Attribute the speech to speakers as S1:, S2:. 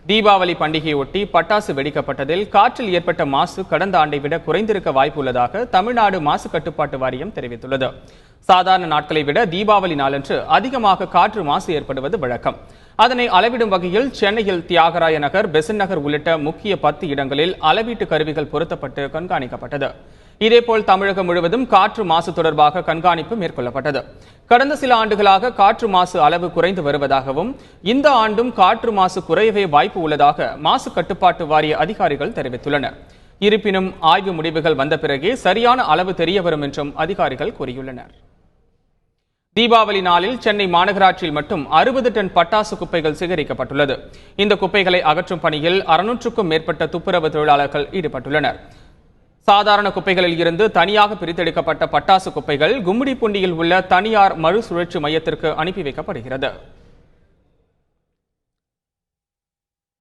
S1: தீபாவளி பண்டிகையொட்டி பட்டாசு வெடிக்கப்பட்டதில் காற்றில் ஏற்பட்ட மாசு கடந்த ஆண்டை விட குறைந்திருக்க வாய்ப்புள்ளதாக தமிழ்நாடு மாசு கட்டுப்பாட்டு வாரியம் தெரிவித்துள்ளது. சாதாரண நாட்களை விட தீபாவளி நாளன்று அதிகமாக காற்று மாசு ஏற்படுவது வழக்கம். அதனை அளவிடும் வகையில் சென்னையில் தியாகராய நகர், பெசன்ட் நகர் உள்ளிட்ட முக்கிய 10 இடங்களில் அளவீட்டு கருவிகள் பொருத்தப்பட்டு கண்காணிக்கப்பட்டது. இதேபோல் தமிழகம் முழுவதும் காற்று மாசு தொடர்பாக கண்காணிப்பு மேற்கொள்ளப்பட்டது. கடந்த சில ஆண்டுகளாக காற்று மாசு அளவு குறைந்து வருவதாகவும் இந்த ஆண்டும் காற்று மாசு குறையவே வாய்ப்பு உள்ளதாக மாசு கட்டுப்பாட்டு வாரிய அதிகாரிகள் தெரிவித்துள்ளனர். இருப்பினும் ஆய்வு முடிவுகள் வந்த பிறகே சரியான அளவு தெரிய வரும் என்றும் அதிகாரிகள் கூறியுள்ளனர். தீபாவளி நாளில் சென்னை மாநகராட்சியில் மட்டும் 60 டன் பட்டாசு குப்பைகள் சேகரிக்கப்பட்டுள்ளது. இந்த குப்பைகளை அகற்றும் பணியில் 600க்கும் மேற்பட்ட துப்புரவு தொழிலாளர்கள் ஈடுபட்டுள்ளனர். சாதாரண குப்பைகளில் இருந்து தனியாக பிரித்தெடுக்கப்பட்ட பட்டாசு குப்பைகள் கும்மிடிப்பூண்டியில் உள்ள தனியார் மறுசுழற்சி மையத்திற்கு அனுப்பி வைக்கப்படுகிறது.